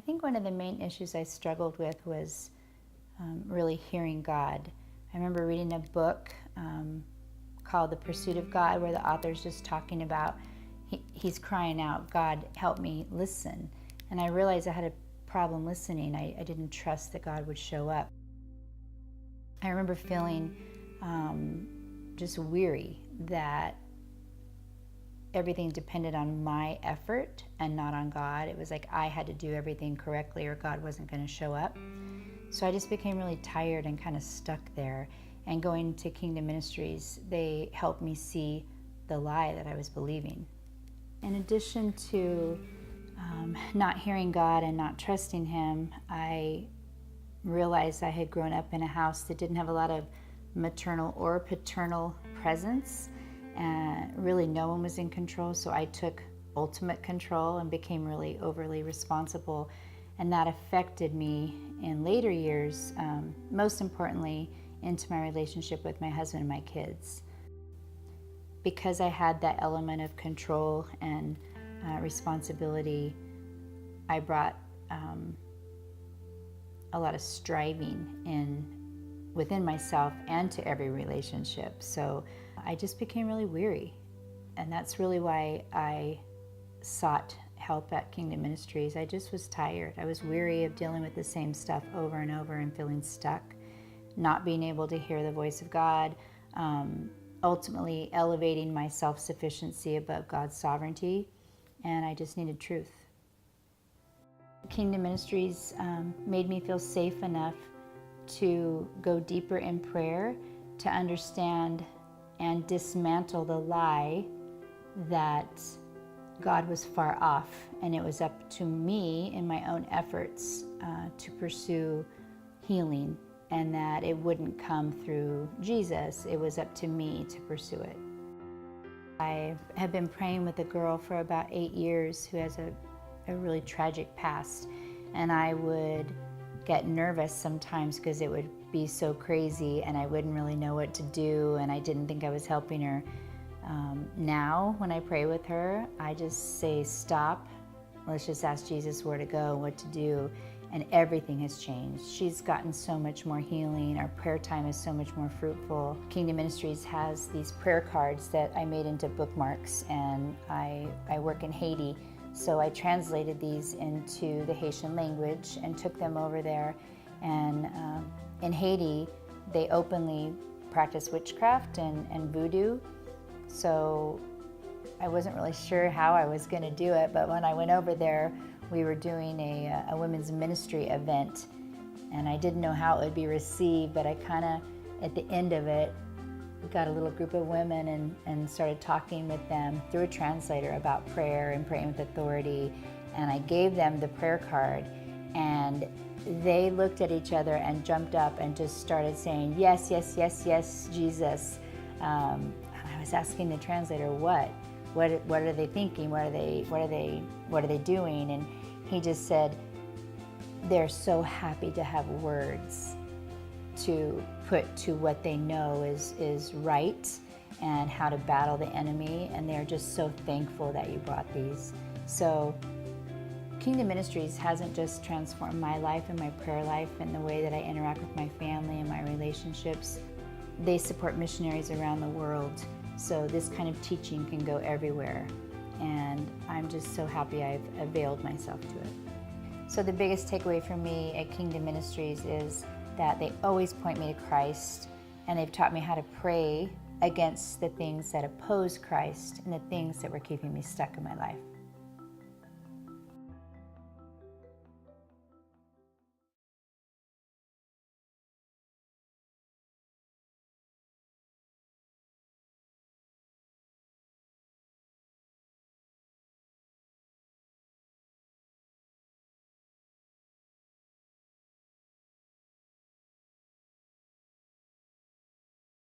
think one of the main issues I struggled with was really hearing God. I remember reading a book called The Pursuit of God, where the author's just talking about, he's crying out, God, help me listen. And I realized I had a problem listening. I didn't trust that God would show up. I remember feeling just weary that everything depended on my effort and not on God. It was like I had to do everything correctly or God wasn't going to show up. So I just became really tired and kind of stuck there. And going to Kingdom Ministries, they helped me see the lie that I was believing. In addition to not hearing God and not trusting Him, I realized I had grown up in a house that didn't have a lot of maternal or paternal presence. Really no one was in control, so I took ultimate control and became really overly responsible, and that affected me in later years, most importantly into my relationship with my husband and my kids. Because I had that element of control and responsibility, I brought a lot of striving within myself and to every relationship. So I just became really weary. And that's really why I sought help at Kingdom Ministries. I just was tired. I was weary of dealing with the same stuff over and over and feeling stuck, not being able to hear the voice of God, ultimately elevating my self-sufficiency above God's sovereignty, and I just needed truth. Kingdom Ministries made me feel safe enough to go deeper in prayer, to understand and dismantle the lie that God was far off and it was up to me in my own efforts to pursue healing, and that it wouldn't come through Jesus. It was up to me to pursue it. I have been praying with a girl for about 8 years who has a really tragic past, and I would get nervous sometimes because it would be so crazy and I wouldn't really know what to do, and I didn't think I was helping her. Now, when I pray with her, I just say, stop, let's just ask Jesus where to go, what to do, and everything has changed. She's gotten so much more healing. Our prayer time is so much more fruitful. Kingdom Ministries has these prayer cards that I made into bookmarks, and I work in Haiti, so I translated these into the Haitian language and took them over there. And in Haiti, they openly practice witchcraft and voodoo. So I wasn't really sure how I was going to do it, but when I went over there, we were doing a women's ministry event, and I didn't know how it would be received, but I kind of, at the end of it, got a little group of women and started talking with them through a translator about prayer and praying with authority, and I gave them the prayer card, and they looked at each other and jumped up and just started saying, yes, yes, yes, yes, Jesus. I was asking the translator, what are they thinking? What are they doing? And he just said, they're so happy to have words to put to what they know is right and how to battle the enemy, and they're just so thankful that you brought these. So Kingdom Ministries hasn't just transformed my life and my prayer life and the way that I interact with my family and my relationships. They support missionaries around the world, so this kind of teaching can go everywhere, and I'm just so happy I've availed myself to it. So the biggest takeaway for me at Kingdom Ministries is that they always point me to Christ, and they've taught me how to pray against the things that oppose Christ and the things that were keeping me stuck in my life.